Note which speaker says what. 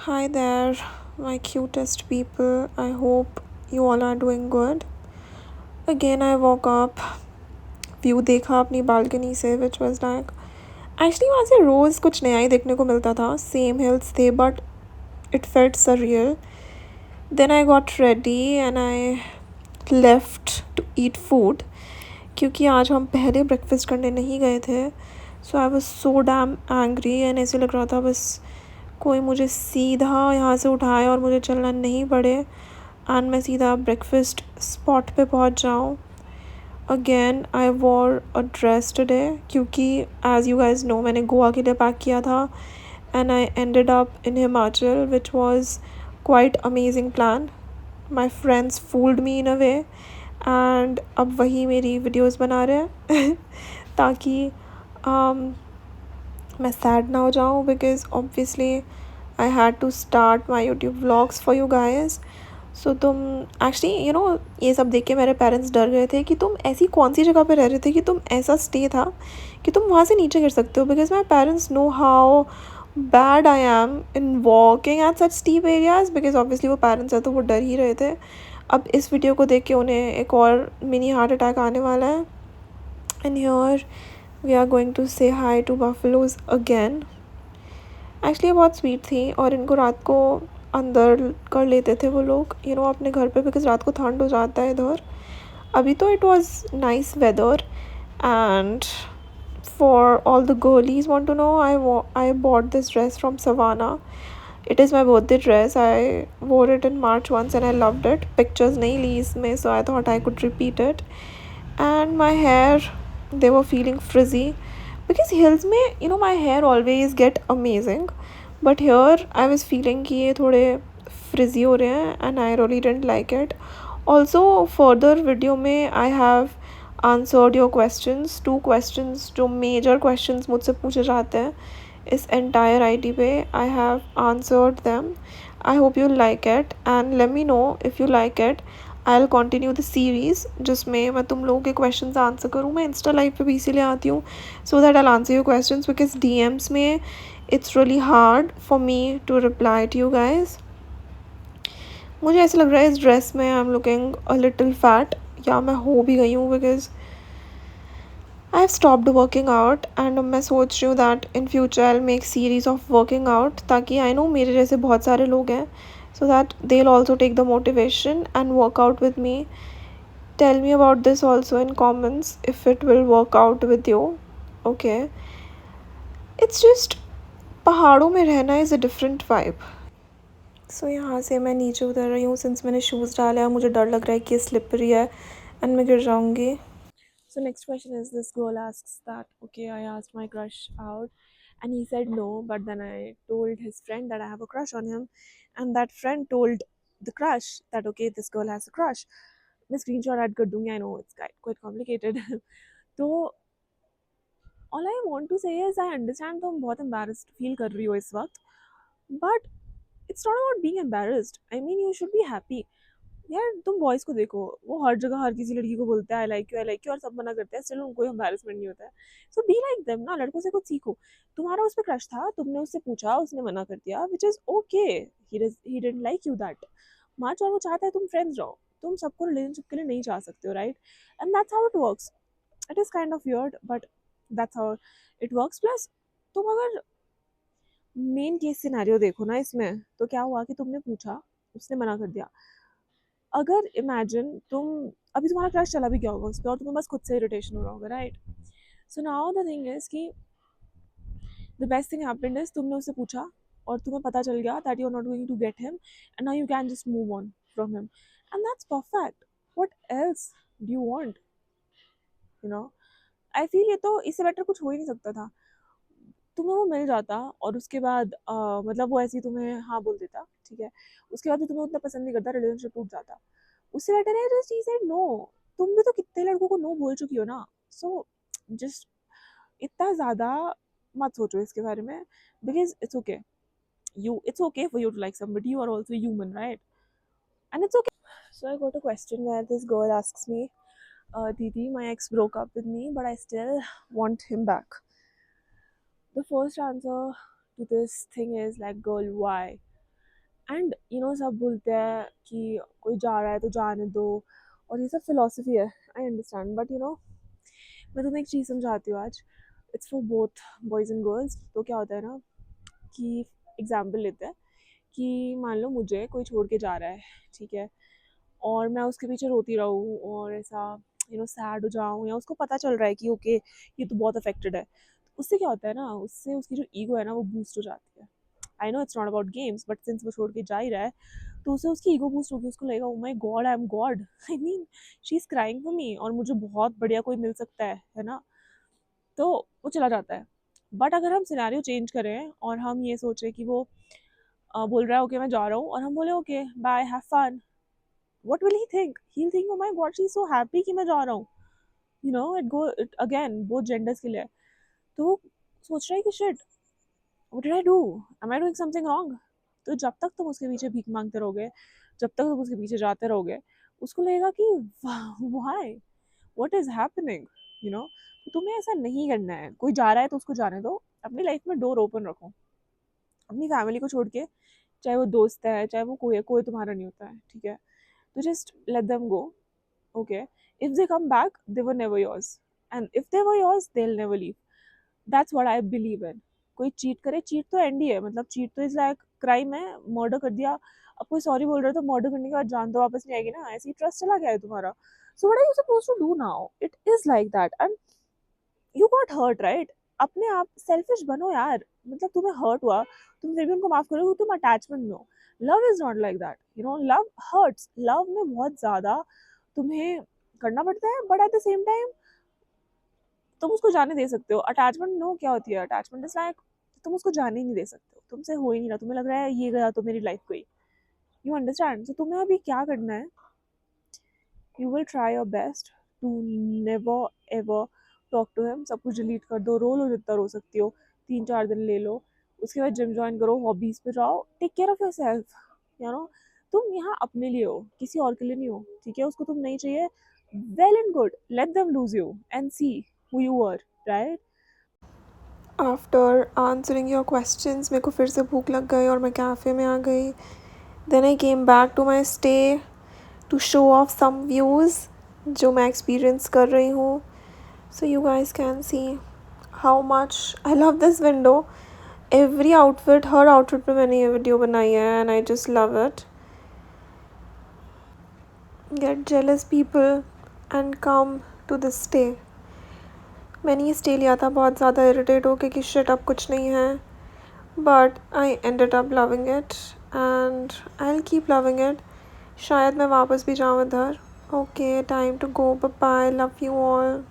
Speaker 1: Hi there, my cutest people. I hope you all are doing good. Again, I woke up, view देखा अपनी balcony से which was like actually वहाँ से रोज़ कुछ नया ही देखने को मिलता था. सेम हिल्स थे but it felt surreal. Then I got ready and I left to eat food क्योंकि आज हम पहले ब्रेकफास्ट करने नहीं गए थे. So I was so damn angry and ऐसे लग रहा था बस कोई मुझे सीधा यहाँ से उठाए और मुझे चलना नहीं पड़े एंड मैं सीधा ब्रेकफास्ट स्पॉट पे पहुँच जाऊँ. Again I war a dress today क्योंकि एज़ यू गाइज नो मैंने गोवा के लिए पैक किया था and I ended up in Himachal which was quite amazing plan. My friends fooled me in a way and अब वही मेरी वीडियोज़ बना रहे हैं ताकि मैं सैड ना हो जाऊँ because obviously I had to start my YouTube vlogs for you guys. So तुम एक्चुअली ये सब देख के मेरे पेरेंट्स डर गए थे कि तुम ऐसी कौन सी जगह पे रह रहे थे कि तुम ऐसा स्टे था कि तुम वहाँ से नीचे गिर सकते हो because my parents know how bad I am in walking at such steep areas because obviously वो पेरेंट्स है तो वो डर ही रहे थे. अब इस वीडियो को देख के उन्हें एक और मिनी हार्ट अटैक आने वाला है. And here we are going to say hi to buffaloes again. Actually बहुत स्वीट थी और इनको रात को अंदर कर लेते थे वो लोग अपने घर पे बिकॉज रात को ठंड हो जाता है इधर. अभी तो it was nice weather and for all the girlies want to know I bought this dress from Savana. It is my birthday dress. I wore it in March once and I loved it. Pictures नहीं ली इसमें so I thought I could repeat it. And my hair they were feeling frizzy because hills में my hair always get amazing but here I was feeling कि ये थोड़े frizzy हो रहे हैं and I really didn't like it. Also further video में I have answered your questions. 2 questions जो major questions मुझसे पूछे जाते हैं इस entire ID पे I have answered them. I hope you like it and let me know if you like it. I'll continue the series जिसमें मैं तुम लोगों के questions आंसर करूँ. मैं इंस्टा लाइव पे भी इसीलिए आती हूँ so that I'll answer your questions because DMs में it's really hard for me to reply to you guys. मुझे ऐसा लग रहा है इस ड्रेस में I am looking a little fat या मैं हो भी गई हूँ because I have stopped working out and मैं सोच रही हूँ that in future I make series of working out ताकि आई नो मेरे जैसे बहुत सारे लोग हैं so that they'll also take the motivation and work out with me. Tell me about this also in comments if it will work out with you. Okay, it's just पहाड़ों में रहना is a different vibe. So यहाँ से मैं नीचे उतर रही हूँ सिंस मैंने शूज़ डाले हैं. मुझे डर लग रहा है कि ये स्लिपरी है एंड मैं गिर जाऊँगी. So next question is this girl asks that okay I asked my crush out and he said no but then I told his friend that I have a crush on him and that friend told the crush that okay this girl has a crush. मैं screenshot add कर दूँगी. I know it's quite complicated. तो all I want to say is I understand तुम बहुत embarrassed feel कर रही हो इस वक्त but it's not about being embarrassed. I mean you should be happy. यार तुम बॉयज को देखो वो हर जगह हर किसी लड़की को बोलते हैं आई लाइक यू और सब मना करते हैं स्टिल उनको एम्बैरेसमेंट नहीं होता है. सो बी लाइक देम ना. लड़कों से कुछ सीखो. तुम्हारा उस पर क्रश था तुमने उससे पूछा उसने मना कर दिया which is okay. He didn't like you that much और वो चाहता है तुम फ्रेंड्स रहो. तुम सबको रिलेशनशिप के लिए नहीं चाह सकते हो right and that's how it works. It is kind of weird but that's how it works. Plus तुम अगर मेन केस सिनेरियो देखो ना इसमें तो क्या हुआ कि तुमने पूछा उसने मना कर दिया. अगर इमेजिन तुम अभी तुम्हारा क्रश चला भी गया होगा उस पर और तुम्हें बस खुद से इरिटेशन हो रहा होगा right. So now the thing is कि the best thing happened is तुमने उससे पूछा और तुम्हें पता चल गया that you are not going to get him and now you can just move on from him and that's perfect. What else do you want you know. I feel ये तो इससे बेटर कुछ हो ही नहीं सकता था. तुम्हें वो मिल जाता और उसके बाद मतलब वो ऐसे ही तुम्हें हाँ बोल देता ठीक है. उसके बाद तो तुम्हें उतना पसंद नहीं करता रिलेशनशिप टूट जाता. उससे बेटर है जस्ट ही सेड नो. तुम भी तो कितने लड़कों को नो बोल चुकी हो ना. सो जस्ट इतना ज़्यादा मत सोचो इसके बारे में because it's okay. you it's okay for you to like somebody. You are also human right and it's okay. So I got a question where this girl asks me Didi my ex broke up with me but I still want him back. The first answer to this thing is like girl why
Speaker 2: and सब बोलते हैं कि कोई जा रहा है तो जाने दो, और ये सब फिलोसफी है, आई अंडरस्टैंड, बट मैं तुम्हें एक चीज़ समझाती हूँ आज। It's for both boys and girls. तो क्या होता है ना कि एग्जाम्पल लेते हैं कि मान लो मुझे कोई छोड़ के जा रहा है, ठीक है, और मैं उसके पीछे रोती रहूँ और ऐसा सैड हो जाऊँ, या उसको पता चल रहा है कि ओके ये तो बहुत अफेक्टेड है, तो उससे क्या होता है ना, उससे उसकी जो ईगो है ना वो बूस्ट हो जाती है। I know it's not about games, but since वो छोड़ के जा ही रहा है, तो उसे उसकी ईगो बूस्ट होगी, उसको लगेगा oh my God I am God, I mean she is crying for me और मुझे बहुत बढ़िया कोई मिल सकता है ना। तो वो चला जाता है। बट अगर हम सिनेरियो चेंज करें और हम ये सोचें कि वो बोल रहा है ओके मैं जा रहा हूँ, और हम बोले okay bye have fun, what will he think? He'll think oh my god she's so happy कि मैं जा रहा हूँ, it again both genders के लिए है। तो वो सोच रहा है कि shit what did I do, am I doing something wrong? तो जब तक तुम उसके पीछे भीख मांगते रहोगे, जब तक तुम उसके पीछे जाते रहोगे, उसको लगेगा कि why, what is happening, you know तो तुम्हें ऐसा नहीं करना है। कोई जा रहा है तो उसको जाने दो, अपनी लाइफ में डोर ओपन रखो, अपनी फैमिली को छोड़ के, चाहे वो दोस्त है चाहे वो कोई है, कोई तुम्हारा नहीं होता है, ठीक है, तो just let them go. Okay, if they come back they were never yours, and if they were yours they'll never leave. That's what I believe in. कोई चीट करे, चीट तो एंड ही है, मतलब चीट तो is like crime है, murder कर दिया, अब कोई सॉरी बोल रहा है तो मर्डर करने के बाद जान तो वापस नहीं आएगी ना, ऐसे ही ट्रस्ट चला गया है तुम्हारा। So what are you suppose to do now, it is like that, and you got hurt right, अपने आप सेल्फिश बनो यार, मतलब तुम्हें हर्ट हुआ, तुम फिर भी उनको माफ करोगे, तुम अटैचमेंट में हो। Love is not like that, love hurts, love में बहुत ज्यादा तुम्हें करना पड़ता है, but at the same time तुम उसको जाने दे सकते हो। अटैचमेंट नो क्या होती है, अटैचमेंट इज लाइक तुम उसको जाने ही नहीं दे सकते हो, तुमसे हो ही नहीं रहा, तुम्हें लग रहा है ये गया तो मेरी लाइफ गई। You understand? तो तुम्हें अभी क्या करना है, you will try your best to never ever talk to him, सब कुछ डिलीट कर दो, रो लो जितना रो सकती हो, 3-4 दिन ले लो, उसके बाद जिम ज्वाइन करो, हॉबीज पे जाओ, take care of yourself, you know तुम यहाँ अपने लिए हो, किसी और के लिए नहीं हो, ठीक है, उसको तुम नहीं चाहिए, well and good, let them lose you and see who you are, right?
Speaker 1: After answering your questions मेरे को फिर से भूख लग गई और मैं कैफ़े में आ गई। Then I came back to my stay to show off some views जो मैं एक्सपीरियंस कर रही हूँ। So you guys can see how much I love this window. Every outfit, हर आउटफिट पे मैंने ये वीडियो बनाई है and I just love it. Get jealous people and come to this stay. मैंने ये स्टे लिया था बहुत ज़्यादा इरिटेट होके कि शिट अब कुछ नहीं है, but I ended up loving it and I will keep loving it. शायद मैं वापस भी जाऊँ इधर। Okay, time to go, bye bye, love you all.